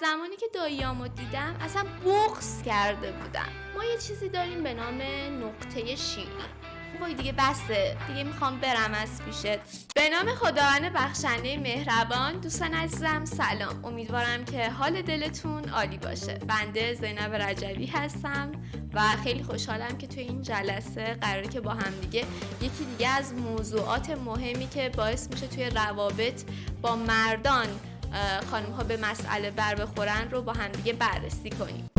زمانی که داییامو دیدم اصلا بغض کرده بودم. ما یه چیزی داریم به نام نقطه شیری. وای دیگه بسه، دیگه میخوام برم از پیشت. به نام خداوند بخشنده مهربان. دوستان عزیزم سلام، امیدوارم که حال دلتون عالی باشه. بنده زینب رجبی هستم و خیلی خوشحالم که توی این جلسه قراره که با هم دیگه یکی دیگه از موضوعات مهمی که باعث میشه توی روابط با مردان خانم ها به مسئله بر بخورن رو با هم دیگه بررسی کنیم.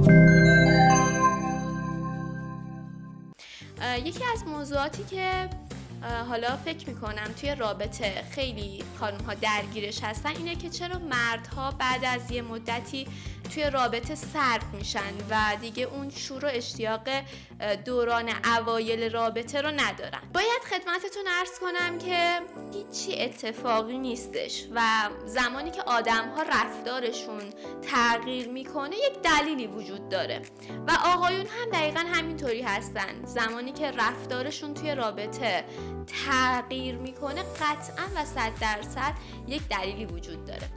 یکی از موضوعاتی که حالا فکر میکنم توی رابطه خیلی خانم ها درگیرش هستن اینه که چرا مردها بعد از یه مدتی توی رابطه سرد میشن و دیگه اون شور و اشتیاق دوران اوایل رابطه رو ندارن. باید خدمتتون عرض کنم که هیچی اتفاقی نیستش و زمانی که آدم ها رفتارشون تغییر میکنه یک دلیلی وجود داره و آقایون هم دقیقا همینطوری هستن. زمانی که رفتارشون توی رابطه تغییر میکنه قطعا و 100% یک دلیلی وجود داره.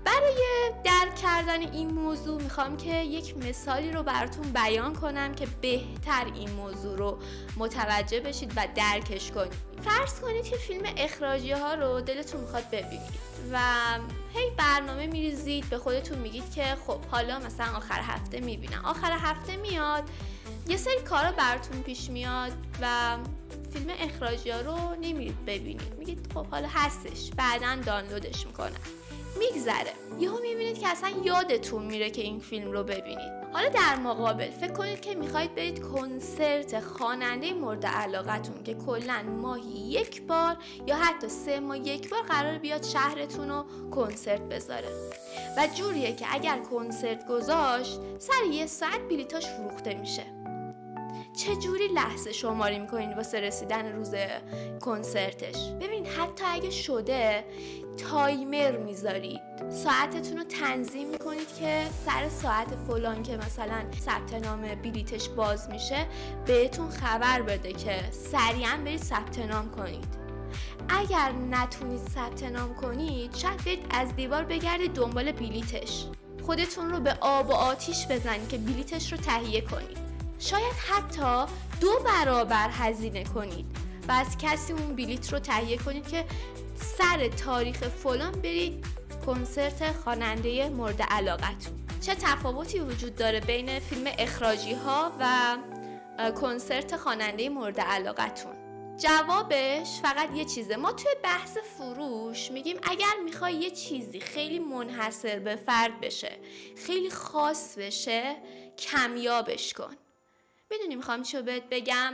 برای درک کردن این موضوع میخوام که یک مثالی رو براتون بیان کنم که بهتر این موضوع رو متوجه بشید و درکش کنید. فرض کنید که فیلم اخراجی ها رو دلتون میخواد ببینید و هی برنامه میریزید، به خودتون میگید که خب حالا مثلا آخر هفته میبینم. آخر هفته میاد، یه سری کارا براتون پیش میاد و فیلم اخراجی ها رو نمیرید ببینید. میگید خب حالا هستش، بعداً دانلودش میکنم. میگذره، یهو میبینید که اصلا یادتون میره که این فیلم رو ببینید. حالا در مقابل فکر کنید که میخواید برید کنسرت خواننده مورد علاقتون که کلاً ماهی یک بار یا حتی 3 ماه یک بار قرار بیاد شهرتون رو کنسرت بذاره و جوریه که اگر کنسرت گذاشت سر 1 ساعت بلیتاش فروخته میشه. چجوری لحظه شماری میکنین واسه رسیدن روز کنسرتش؟ ببینید حتی اگه شده تایمر میذارید، ساعتتون رو تنظیم میکنید که سر ساعت فلان که مثلا ثبت نام بلیتش باز میشه بهتون خبر بده که سریعا برید ثبت نام کنید. اگر نتونید ثبت نام کنید شاید برید از دیوار بگردید دنبال بلیتش، خودتون رو به آب و آتیش بزنید که بلیتش رو تهیه کنید. شاید حتی 2 برابر هزینه کنید و از کسی اون بلیت رو تهیه کنید که سر تاریخ فلان برید کنسرت خواننده مورد علاقتون. چه تفاوتی وجود داره بین فیلم اخراجی ها و کنسرت خواننده مورد علاقتون؟ جوابش فقط یه چیزه. ما توی بحث فروش میگیم اگر میخوای یه چیزی خیلی منحصر به فرد بشه، خیلی خاص بشه، کمیابش کن. میدونی میخوام چی رو بهت بگم؟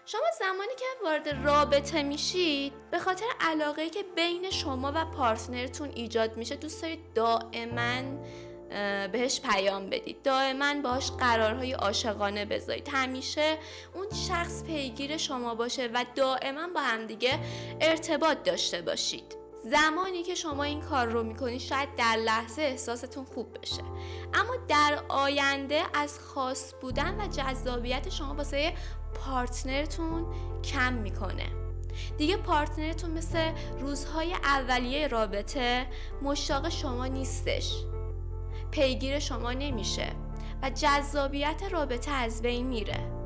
شما زمانی که وارد رابطه میشید به خاطر علاقه‌ای که بین شما و پارتنرتون ایجاد میشه دوست دارید دائما بهش پیام بدید، دائما باهاش قرارهای عاشقانه بذارید، همیشه اون شخص پیگیر شما باشه و دائما با هم دیگه ارتباط داشته باشید. زمانی که شما این کار رو میکنید شاید در لحظه احساستون خوب بشه، اما در آینده از خاص بودن و جذابیت شما واسه پارتنرتون کم میکنه. دیگه پارتنرتون مثل روزهای اولیه رابطه مشتاق شما نیستش، پیگیر شما نمیشه و جذابیت رابطه از بین میره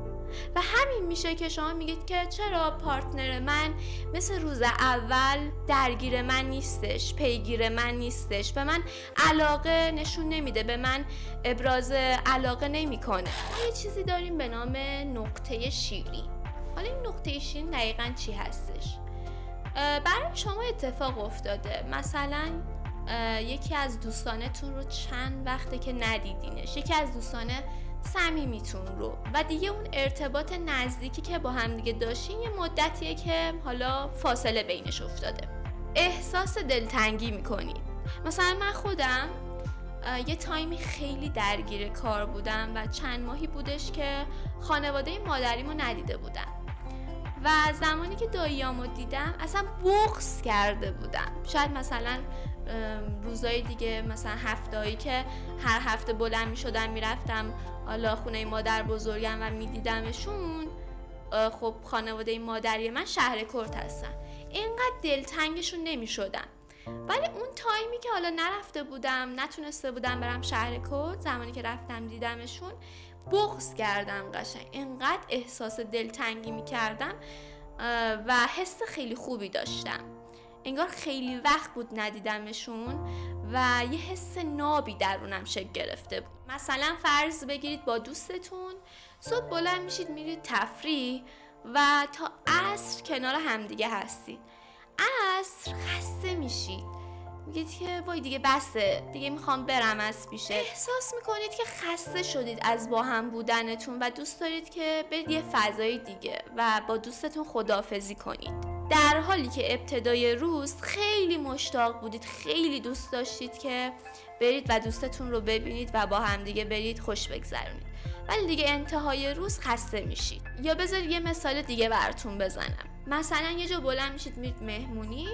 و همین میشه که شما میگید که چرا پارتنر من مثل روز اول درگیر من نیستش، پیگیر من نیستش، به من علاقه نشون نمیده، به من ابراز علاقه نمیکنه. ما یه چیزی داریم به نام نقطه شیری. حالا این نقطه شیری دقیقاً چی هستش؟ برای شما اتفاق افتاده مثلا یکی از دوستانتون رو چند وقته که ندیدینش، یکی از دوستان صمیمیتون رو، و دیگه اون ارتباط نزدیکی که با هم دیگه داشتین یه مدتیه که حالا فاصله بینش افتاده، احساس دلتنگی میکنید. مثلا من خودم یه تایمی خیلی درگیر کار بودم و چند ماهی بودش که خانواده مادریمو ندیده بودم و زمانی که داییامو دیدم اصلا بغض کرده بودم. شاید مثلا روزای دیگه مثلا هفته‌ای که هر هفته بلند می‌شدم میرفتم حالا خونه مادر بزرگم و میدیدمشون، خب خانواده مادری من شهر کرد هستن، اینقدر دلتنگشون نمی‌شدم ولی اون تایمی که حالا نرفته بودم، نتونسته بودم برم شهر کد، زمانی که رفتم دیدمشون بغض کردم قشنگ. اینقدر احساس دلتنگی میکردم و حس خیلی خوبی داشتم، انگار خیلی وقت بود ندیدمشون و یه حس نابی درونم شکل گرفته بود. مثلا فرض بگیرید با دوستتون صبح بلند میشید میرید تفریح و تا عصر کنار همدیگه هستید. عصر خسته میشید، میگید که وای دیگه بسه، دیگه میخوام برم از پیشه. احساس میکنید که خسته شدید از با هم بودنتون و دوست دارید که برید یه فضای دیگه و با دوستتون خداحافظی کنید، در حالی که ابتدای روز خیلی مشتاق بودید، خیلی دوست داشتید که برید و دوستتون رو ببینید و با هم دیگه برید خوش بگذرونید، ولی دیگه انتهای روز خسته میشید. یا بذارید یه مثال دیگه براتون بزنم. مثلا یه جا بلند میشید میرید مهمونی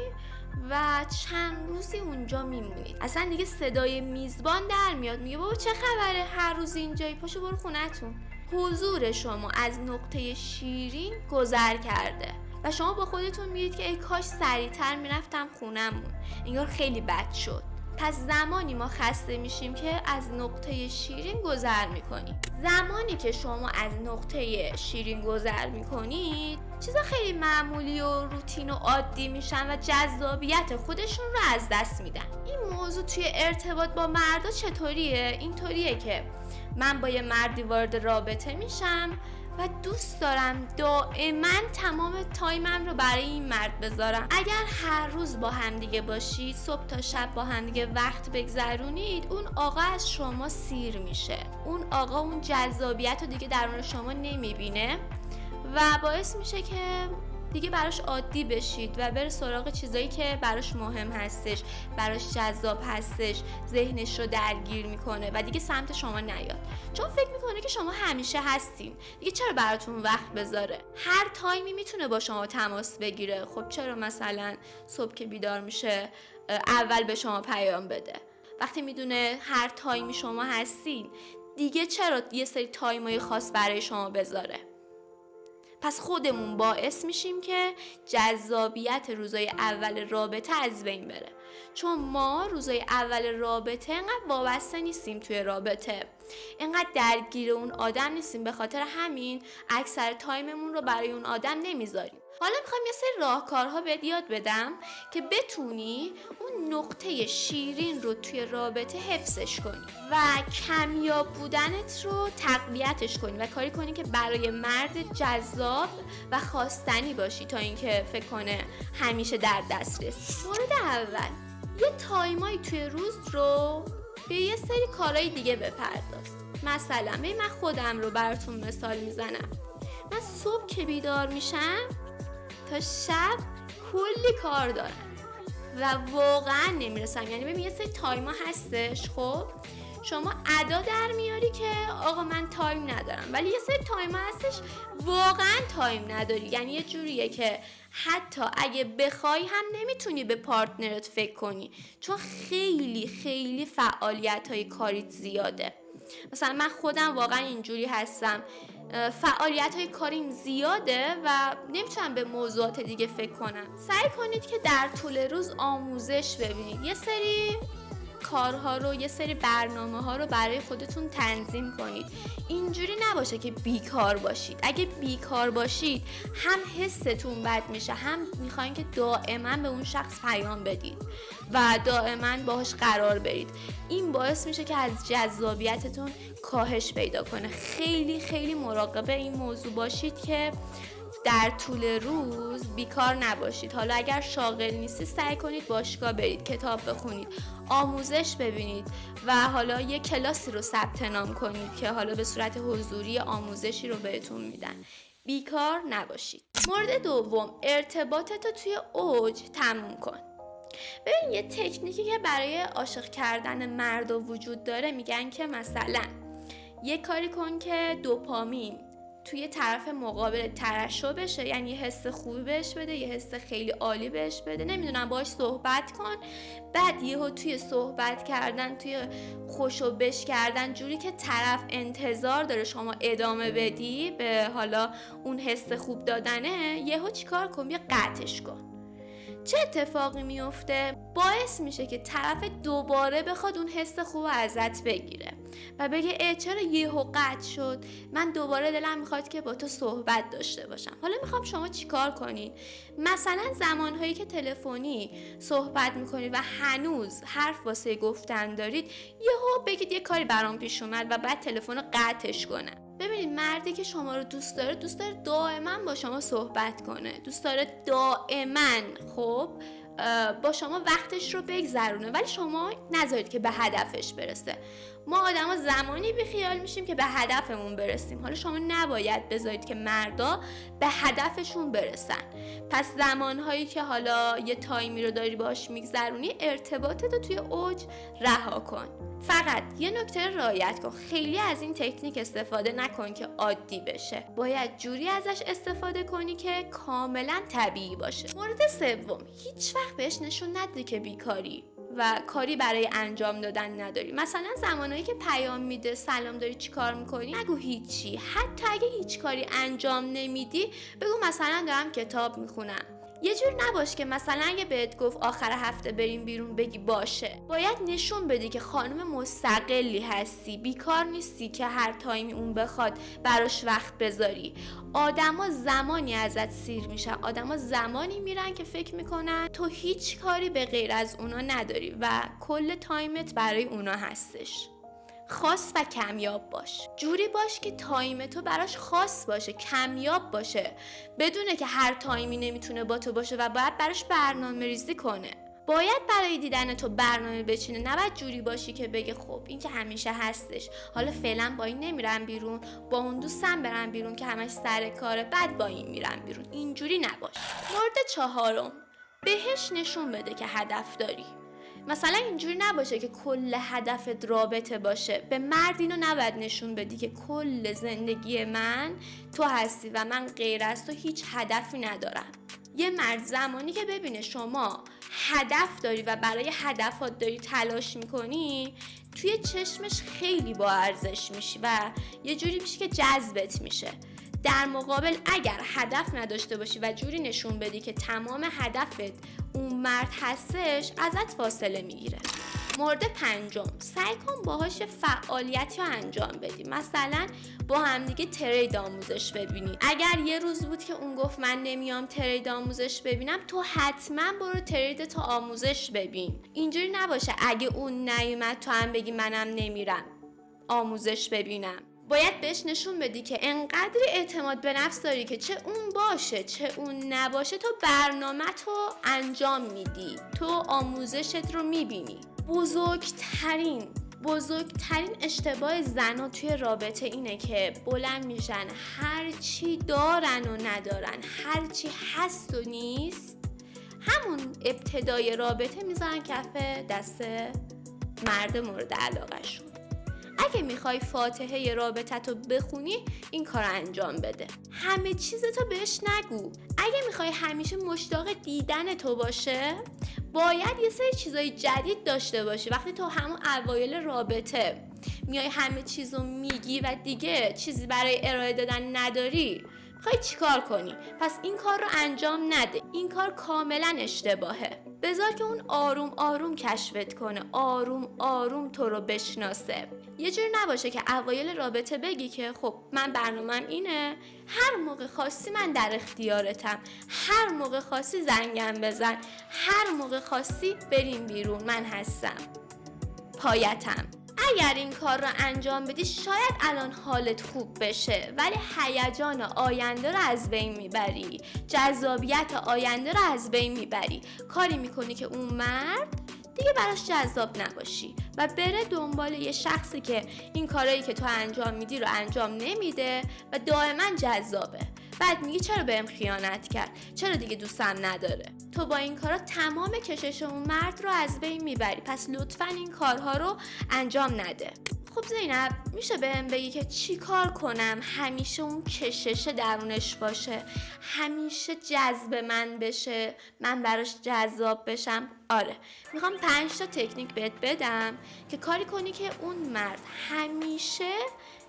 و چند روزی اونجا میمونید، اصلا دیگه صدای میزبان در میاد، میگه بابا چه خبره هر روز اینجایی، پاشو برو خونتون. حضور شما از نقطه شیرین گذر کرده و شما با خودتون میگید که ای کاش سریعتر میرفتم خونمون، انگار خیلی بد شد. پس زمانی ما خسته میشیم که از نقطه شیرین گذر میکنیم. زمانی که شما از نقطه شیرین گذر میکنید چیزا خیلی معمولی و روتین و عادی میشن و جذابیت خودشون رو از دست میدن. این موضوع توی ارتباط با مردا چطوریه؟ اینطوریه که من با یه مردی وارد رابطه میشم و دوست دارم دائما تمام تایمم رو برای این مرد بذارم. اگر هر روز با همدیگه باشید، صبح تا شب با همدیگه وقت بگذرونید، اون آقا از شما سیر میشه. اون آقا اون جذابیت رو دیگه درون شما نمیبینه و باعث میشه که دیگه براش عادی بشید و بره سراغ چیزایی که براش مهم هستش، براش جذاب هستش، ذهنش رو درگیر میکنه و دیگه سمت شما نیاد، چون فکر میکنه که شما همیشه هستین، دیگه چرا براتون وقت بذاره. هر تایمی میتونه با شما تماس بگیره، خب چرا مثلا صبح که بیدار میشه اول به شما پیام بده؟ وقتی میدونه هر تایمی شما هستین، دیگه چرا یه سری تایمای خاص برای شما بذاره؟ پس خودمون باعث میشیم که جذابیت روزای اول رابطه از بین بره، چون ما روزای اول رابطه انقدر وابسته نیستیم توی رابطه، انقدر درگیر اون آدم نیستیم، به خاطر همین اکثر تایممون رو برای اون آدم نمیذاریم. حالا میخوام یه سری راهکارها بهت یاد بدم که بتونی اون نقطه شیرین رو توی رابطه حفظش کنی و کمیاب بودنت رو تقویتش کنی و کاری کنی که برای مرد جذاب و خواستنی باشی تا اینکه فکر کنه همیشه در دسترس. مورد اول، یه تایمایی توی روز رو به یه سری کارهای دیگه بپرداز. مثلا من خودم رو براتون مثال میزنم. من صبح که بیدار میشم تا شب کلی کار دارم و واقعا نمیرسم. یعنی ببین یه سری تایما هستش، خب شما ادا در میاری که آقا من تایم ندارم، ولی یه سری تایما هستش واقعا تایم نداری. یعنی یه جوریه که حتی اگه بخوای هم نمیتونی به پارتنرت فکر کنی، چون خیلی خیلی فعالیت‌های کاریت زیاده. مثلا من خودم واقعا اینجوری هستم، فعالیت‌های کاریم زیاده و نمیتونم به موضوعات دیگه فکر کنم. سعی کنید که در طول روز آموزش ببینید، یه سری کارها رو، یه سری برنامه‌ها رو برای خودتون تنظیم کنید. اینجوری نباشه که بیکار باشید. اگه بیکار باشید هم حستون بد میشه، هم میخواین که دائما به اون شخص پیام بدید و دائما باهاش قرار برید. این باعث میشه که از جذابیتتون کاهش پیدا کنه. خیلی خیلی مراقب این موضوع باشید که در طول روز بیکار نباشید. حالا اگر شاغل نیستید سعی کنید باشگاه برید، کتاب بخونید، آموزش ببینید و حالا یه کلاسی رو ثبت نام کنید که حالا به صورت حضوری آموزشی رو بهتون میدن. بیکار نباشید. مورد دوم، ارتباطتو توی اوج تموم کن. ببین یه تکنیکی که برای عاشق کردن مرد وجود داره، میگن که مثلا یه کاری کن که دوپامین توی طرف مقابل ترشح بشه، یعنی یه حس خوبی بهش بده، یه حس خیلی عالی بهش بده، نمیدونم باهاش صحبت کن، بعد یهو توی صحبت کردن، توی خوشو بش کردن، جوری که طرف انتظار داره شما ادامه بدی به حالا اون حس خوب دادنه، یهو چیکار کن؟ بیا قطعش کن. چه اتفاقی میفته؟ باعث میشه که طرف دوباره بخواد اون حس خوب ازت بگیره و بگه چرا یهو قطع شد، من دوباره دلم میخواد که با تو صحبت داشته باشم. حالا میخوام شما چیکار کنین؟ مثلا زمانهایی که تلفنی صحبت میکنید و هنوز حرف واسه گفتن دارید، یهو بگید یه کاری برام پیش اومد و بعد تلفن رو قطعش کنه. ببینید، مردی که شما رو دوست داره دائما با شما صحبت کنه، دوست داره دائما با شما وقتش رو بگذرونه، ولی شما نذارید که به هدفش برسه. ما آدما زمانی بیخیال میشیم که به هدفمون برسیم. حالا شما نباید بذارید که مردا به هدفشون برسن. پس زمانهایی که حالا یه تایمی رو داری باهاش میگذرونی، ارتباطت رو توی اوج رها کن. فقط یه نکته رعایت کن، خیلی از این تکنیک استفاده نکن که عادی بشه. باید جوری ازش استفاده کنی که کاملا طبیعی باشه. مورد سوم، هیچ وقت بهش نشون نده که بیکاری و کاری برای انجام دادن نداری. مثلا زمانهایی که پیام میده سلام داری چی کار میکنی، نگو هیچی. حتی اگه هیچ کاری انجام نمیدی، بگو مثلا دارم کتاب میخونم. یه جور نباش که مثلا اگه بهت گفت آخر هفته بریم بیرون بگی باشه. باید نشون بدی که خانم مستقلی هستی، بیکار نیستی که هر تایمی اون بخواد براش وقت بذاری. آدما زمانی ازت سیر میشن، آدما زمانی میرن که فکر میکنن تو هیچ کاری به غیر از اونا نداری و کل تایمت برای اونا هستش. خاص و کمیاب باش. جوری باش که تایم تو براش خاص باشه، کمیاب باشه، بدونه که هر تایمی نمیتونه با تو باشه و باید براش برنامه ریزی کنه. باید برای دیدن تو برنامه بچینه، نباید جوری باشی که بگه خب این که همیشه هستش، حالا فعلا با این نمیرم بیرون، با اون دوستم برم بیرون که همش سر کاره، بعد با این میرم بیرون. اینجوری نباش. مورد چهارم، بهش نشون بده که هدف داری. مثلا اینجوری نباشه که کل هدفت رابطه باشه. به مرد اینو نباید نشون بدی که کل زندگی من تو هستی و من غیر از تو هیچ هدفی ندارم. یه مرد زمانی که ببینه شما هدف داری و برای هدفات داری تلاش میکنی، توی چشمش خیلی با ارزش میشی و یه جوری میشه که جذبت میشه. در مقابل اگر هدف نداشته باشی و جوری نشون بدی که تمام هدفت اون مرد هستش، ازت فاصله میگیره. مورد پنجم، سعی کن باهاش فعالیتی رو انجام بدی. مثلا با همدیگه ترید آموزش ببینید. اگر یه روز بود که اون گفت من نمیام ترید آموزش ببینم، تو حتما برو ترید تا آموزش ببین. اینجوری نباشه اگه اون نیومد تو هم بگی منم نمیرم آموزش ببینم. باید بهش نشون بدی که انقدر اعتماد به نفس داری که چه اون باشه چه اون نباشه، تو برنامه تو انجام میدی، تو آموزشت رو میبینی. بزرگترین اشتباه زن‌ها توی رابطه اینه که بلند میشن هر چی دارن و ندارن، هر چی هست و نیست، همون ابتدای رابطه میذارن کف دست مرد مورد علاقه‌شون. اگه میخوای فاتحه رابطتو بخونی، این کار انجام بده. همه چیزتو بهش نگو. اگه میخوای همیشه مشتاق دیدن تو باشه، باید یه سری چیزای جدید داشته باشی. وقتی تو همون اوایل رابطه میای همه چیزو میگی و دیگه چیزی برای ارائه دادن نداری، میخوای چیکار کنی؟ پس این کار رو انجام نده. این کار کاملا اشتباهه. بذار که اون آروم آروم کشفت کنه، آروم آروم تو رو بشناسه. یه جور نباشه که اوایل رابطه بگی که خب من برنامه‌م اینه، هر موقع خواستی من در اختیارتم، هر موقع خواستی زنگم بزن، هر موقع خواستی بریم بیرون، من هستم، پایتم. اگر این کار رو انجام بدی، شاید الان حالت خوب بشه، ولی هیجان آینده رو از بین میبری، جذابیت آینده رو از بین میبری. کاری میکنی که اون مرد دیگه براش جذاب نباشی و بره دنبال یه شخصی که این کارایی که تو انجام میدی رو انجام نمیده و دائما جذابه. بعد میگی چرا بهم خیانت کرد، چرا دیگه دوستم نداره. تو با این کارا تمام کشش اون مرد رو از بین میبری. پس لطفاً این کارها رو انجام نده. خب زینب، میشه بهم بگی که چی کار کنم همیشه اون کشش درونش باشه، همیشه جذب من بشه، من براش جذاب بشم؟ آره، میخوام 5 تا تکنیک بهت بدم که کاری کنی که اون مرد همیشه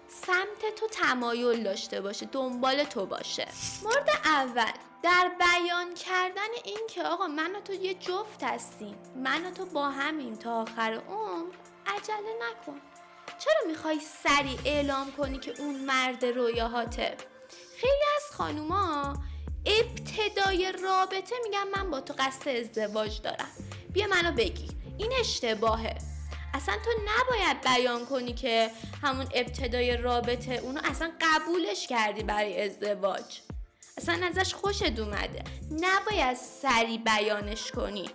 سمت تو تمایل داشته باشه، دنبال تو باشه. مورد اول، در بیان کردن این که آقا من و تو یه جفت هستیم، من و تو با همیم تا آخر عمر، عجله نکن. چرا میخوای سریع اعلام کنی که اون مرد رویاهاته؟ خیلی از خانوما ابتدای رابطه میگن من با تو قصد ازدواج دارم، بیا منو بگیر. این اشتباهه. اصلا تو نباید بیان کنی که همون ابتدای رابطه اونو اصلا قبولش کردی برای ازدواج، اصلا ازش خوشت اومده. نباید سریع بیانش کنی،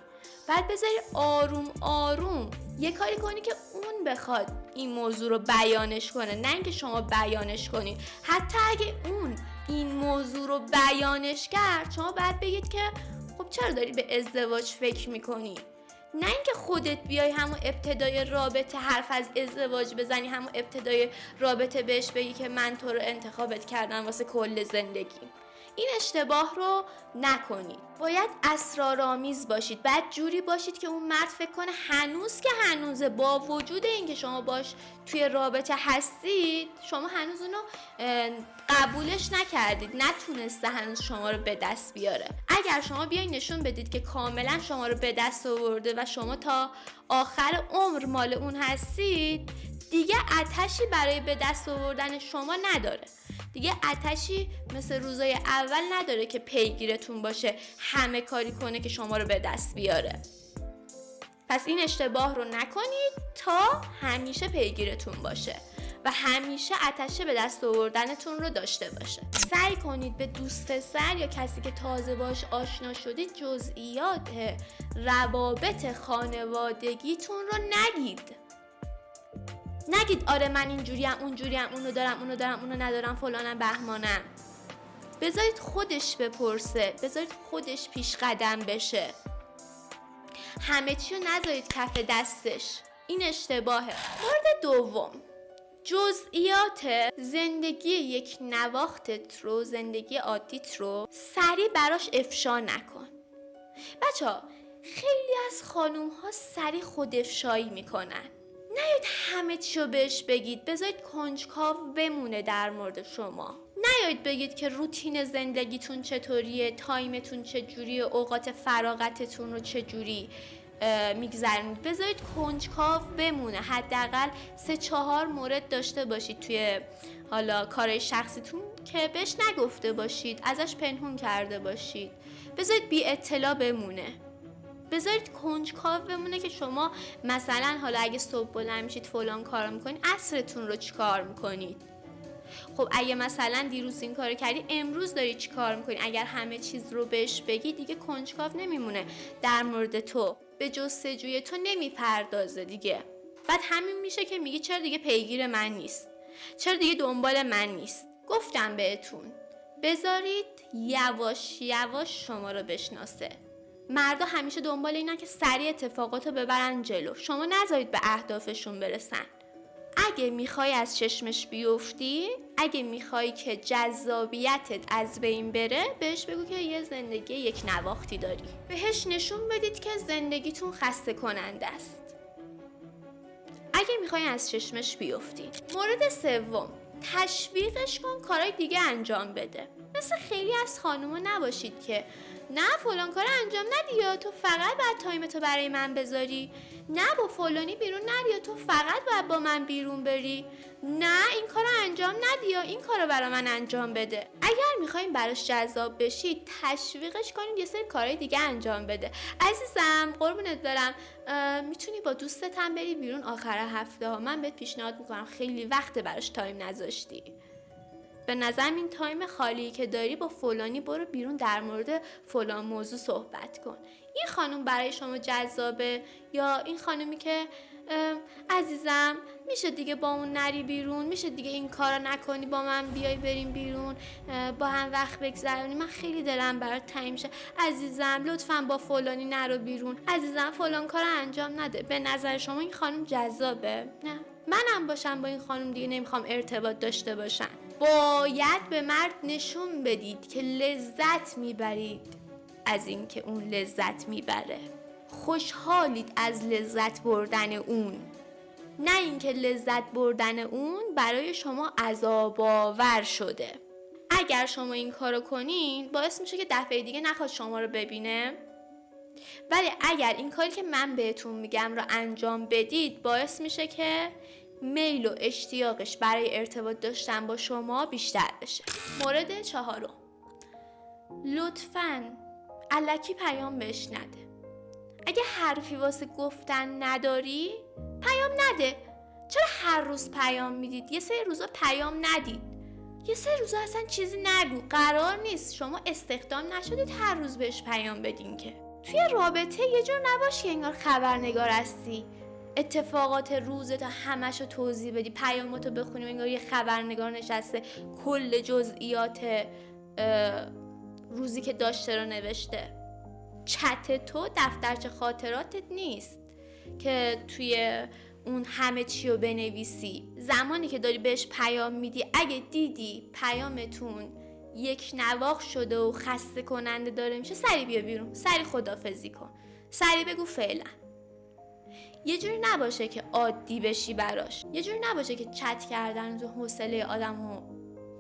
بعد بذاری آروم آروم یه کاری کنی که اون بخواد این موضوع رو بیانش کنه، نه اینکه شما بیانش کنی. حتی اگه اون این موضوع رو بیانش کرد، شما باید بگید که خب چرا داری به ازدواج فکر میکنی؟ نه اینکه خودت بیای همون ابتدای رابطه حرف از ازدواج بزنی، همون ابتدای رابطه بهش بگی که من تو رو انتخابت کردم واسه کل زندگی. این اشتباه رو نکنید. باید اسرارآمیز باشید، بعد جوری باشید که اون مرد فکر کنه هنوز که هنوزه، با وجود اینکه شما باش توی رابطه هستید، شما هنوز اونو قبولش نکردید، نتونسته هنوز شما رو به دست بیاره. اگر شما بیاین نشون بدید که کاملا شما رو به دست آورده و شما تا آخر عمر مال اون هستید، دیگه آتشی برای به دست آوردن شما نداره. دیگه آتشی مثل روزای اول نداره که پیگیرتون باشه، همه کاری کنه که شما رو به دست بیاره. پس این اشتباه رو نکنید تا همیشه پیگیرتون باشه و همیشه آتش به دست آوردنتون رو داشته باشه. سعی کنید به دوست پسر یا کسی که تازه باش آشنا شدید جزئیات روابط خانوادگیتون رو نگید. نگید آره من اینجوریم اونجوریم، اونو دارم اونو ندارم، فلانم بهمانم. بذارید خودش بپرسه، بذارید خودش پیش قدم بشه. همه چی رو نذارید کف دستش. این اشتباهه. مورد دوم، جزئیات زندگی یک نواختت رو، زندگی عادیت رو سریع براش افشا نکن. بچه‌ها خیلی از خانوم ها سریع خود افشایی میکنن. نیاید همه چیو بهش بگید، بذارید کنجکاو بمونه در مورد شما. نیاید بگید که روتین زندگیتون چطوریه، تایمتون چجوریه، اوقات فراغتتون رو چجوری میگذرونید. بذارید کنجکاو بمونه. حداقل 3-4 مورد داشته باشید توی حالا کارهای شخصیتون که بهش نگفته باشید، ازش پنهون کرده باشید. بذارید بی اطلاع بمونه. بذارید کنجکاو بمونه که شما مثلا حالا اگه صبح بلند میشید فلان کارو میکنید، عصرتون رو چی کار میکنید؟ خب اگه مثلا دیروز این کارو کردی، امروز داری چی کار میکنی؟ اگر همه چیز رو بهش بگی، دیگه کنجکاو نمیمونه در مورد تو، به جستجوی تو نمیپردازه دیگه. بعد همین میشه که میگی چرا دیگه پیگیر من نیست، چرا دیگه دنبال من نیست. گفتم بهتون بذارید یواش یواش شما رو بشناسه. مردا همیشه دنبال اینن که سریع اتفاقاتو ببرن جلو، شما نذارید به اهدافشون برسن. اگه میخوای از چشمش بیفتی، اگه میخوای که جذابیتت از بین بره، بهش بگو که یه زندگی یک نواختی داری. بهش نشون بدید که زندگیتون خسته کننده است اگه میخوای از چشمش بیفتی. مورد سوم، تشویقش کن کارهای دیگه انجام بده. مثل خیلی از خانوما نباشید که نه فلان کار انجام ندی یا تو فقط باید تایمتو برای من بذاری، نه با فلانی بیرون نری یا تو فقط باید با من بیرون بری، نه این کارو انجام ندی یا این کارو برای من انجام بده. اگر میخواین براش جذاب بشید، تشویقش کنید یه سری کارهای دیگه انجام بده. عزیزم قربونت برم، میتونی با دوستت هم بری بیرون آخر هفته ها، من بهت پیشنهاد میکنم، خیلی وقت براش تایم نذاشتی، به نظرم این تایم خالی که داری با فلانی برو بیرون در مورد فلان موضوع صحبت کن. این خانم برای شما جذابه؟ یا این خانمی که عزیزم میشه دیگه با اون نری بیرون، میشه دیگه این کارا نکنی، با من بیای بریم بیرون با هم وقت بگذرونی، من خیلی دلم برات تنگ میشه، عزیزم لطفاً با فلانی نرو بیرون، عزیزم فلان کارا انجام نده. به نظر شما این خانم جذابه؟ نه. منم باشم با این خانم دیگه نمیخوام ارتباط داشته باشم. باید به مرد نشون بدید که لذت میبرید از این که اون لذت میبره، خوشحالید از لذت بردن اون، نه اینکه لذت بردن اون برای شما عذاب آور شده. اگر شما این کارو کنین باعث میشه که دفعه دیگه نخواد شما رو ببینه. ولی اگر این کاری که من بهتون میگم رو انجام بدید باعث میشه که میل و اشتیاقش برای ارتباط داشتن با شما بیشتر بشه. مورد 4، لطفاً الکی پیام بهش نده. اگه حرفی واسه گفتن نداری پیام نده. چرا هر روز پیام میدید؟ یه سری روزا پیام ندید، یه سری روزا اصلا چیزی نگو. قرار نیست شما استخدام نشدید هر روز بهش پیام بدین. که توی رابطه یه جور نباش که انگار خبرنگار هستی، اتفاقات روزتو همشو توضیح بدی، پیاماتو بخونی انگار یه خبرنگار نشسته کل جزئیات روزی که داشته رو نوشته. چت تو دفترچه خاطراتت نیست که توی اون همه چی رو بنویسی. زمانی که داری بهش پیام میدی اگه دیدی پیامتون یک نواخت شده و خسته کننده داره میشه، سری بیا بیرون، سری خدافظی کن، سری بگو فعلا. یه جوری نباشه که عادی بشی براش، یه جوری نباشه که چت کردن تو حوصله آدمو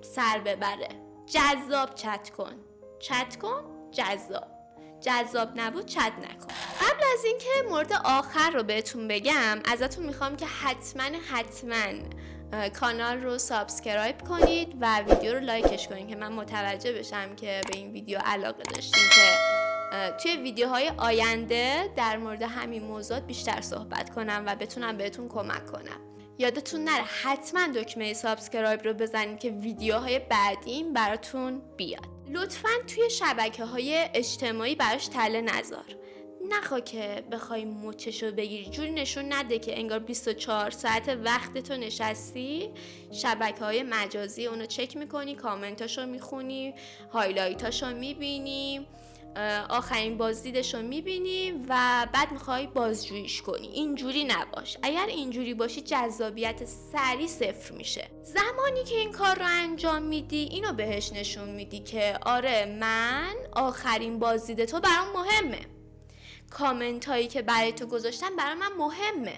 سر ببره. جذاب چت کن، چت کن جذاب نبود چت نکن. قبل از اینکه مورد آخر رو بهتون بگم ازتون میخوام که حتما کانال رو سابسکرایب کنید و ویدیو رو لایکش کنید که من متوجه بشم که به این ویدیو علاقه داشتین که توی ویدیوهای آینده در مورد همین موضوعات بیشتر صحبت کنم و بتونم بهتون کمک کنم. یادتون نره حتما دکمه سابسکرایب رو بزنید که ویدیوهای بعدیم براتون بیاد. لطفاً توی شبکه‌های اجتماعی براش تله نذار. نخوا که بخوای مچشو بگیری، جوری نشون نده که انگار 24 ساعت وقتتو نشستی شبکه‌های مجازی اونو چک میکنی، کامنتاشو میخونی، هایلایتاشو میبینی، آخرین بازدیدشو میبینی و بعد میخوای بازجوییش کنی. اینجوری نباش. اگر اینجوری باشی جذابیت سریع صفر میشه. زمانی که این کار رو انجام میدی اینو بهش نشون میدی که آره من آخرین بازدید تو برام مهمه، کامنت هایی که برای تو گذاشتم برای من مهمه،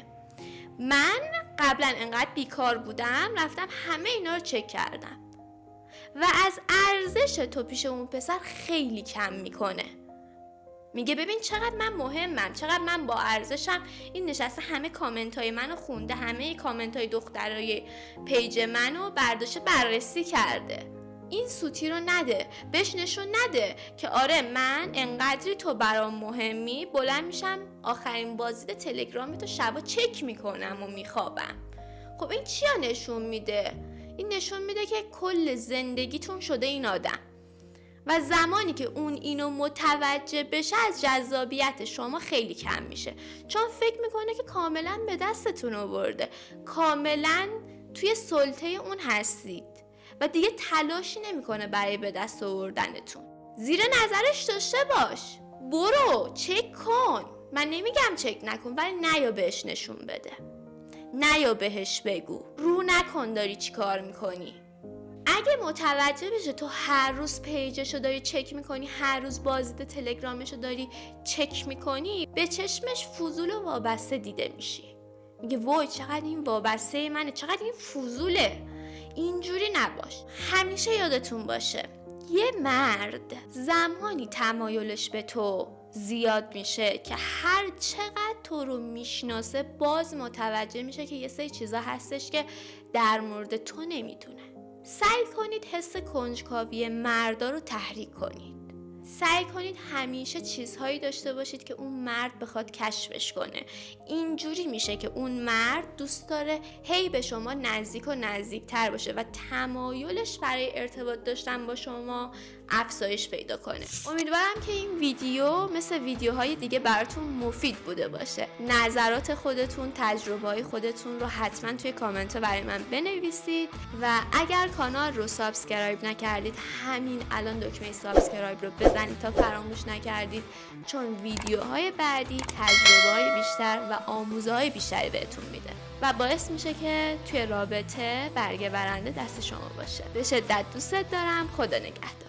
من قبلا انقدر بیکار بودم رفتم همه اینا رو چک کردم و از ارزش تو پیش اون پسر خیلی کم میکنه. میگه ببین چقدر من مهمم، چقدر من با ارزشم. این نشسته همه کامنت های منو خونده، همه کامنت های دخترای پیج منو برداشته بررسی کرده. این سوتی رو نده، بهش نشون نده که آره من انقدری تو برام مهمی، بلند میشم آخرین بازدید تلگرامی تو شبا چک میکنم و میخوابم. خب این چیا نشون میده؟ این نشون میده که کل زندگیتون شده این آدم و زمانی که اون اینو متوجه بشه از جذابیت شما خیلی کم میشه، چون فکر میکنه که کاملا به دستتون آورده، کاملا توی سلطه اون هستید و دیگه تلاشی نمیکنه برای به دست آوردنتون. زیر نظرش داشته باش، برو چک کن. من نمیگم چک نکن، ولی نیا بهش نشون بده، نیا بهش بگو، رو نکن داری چی کار میکنی. اگه متوجه بشه تو هر روز پیجشو داری چک میکنی، هر روز بازدید تلگرامشو داری چک میکنی، به چشمش فضول و وابسته دیده میشی. میگه وای چقدر این وابسته منه، چقدر این فضوله. اینجوری نباش. همیشه یادتون باشه یه مرد زمانی تمایلش به تو زیاد میشه که هر چقدر تو رو میشناسه باز متوجه میشه که یه سری چیزا هستش که در مورد تو نمیدونه. سعی کنید حس کنجکاوی مردا رو تحریک کنید. سعی کنید همیشه چیزهایی داشته باشید که اون مرد بخواد کشفش کنه. اینجوری میشه که اون مرد دوست داره هی به شما نزدیک و نزدیکتر باشه و تمایلش برای ارتباط داشتن با شما افزایش پیدا کنه. امیدوارم که این ویدیو مثل ویدیوهای دیگه براتون مفید بوده باشه. نظرات خودتون، تجربه‌های خودتون رو حتما توی کامنت برای من بنویسید و اگر کانال رو سابسکرایب نکردید همین الان دکمه سابسکرایب رو بزنید تا فراموش نکردید، چون ویدیوهای بعدی تجربه‌های بیشتر و آموزهای بیشتری بهتون میده و باعث میشه که توی رابطه برگه برنده دست شما باشه. به شدت دوستت دارم. خدا نگهدار.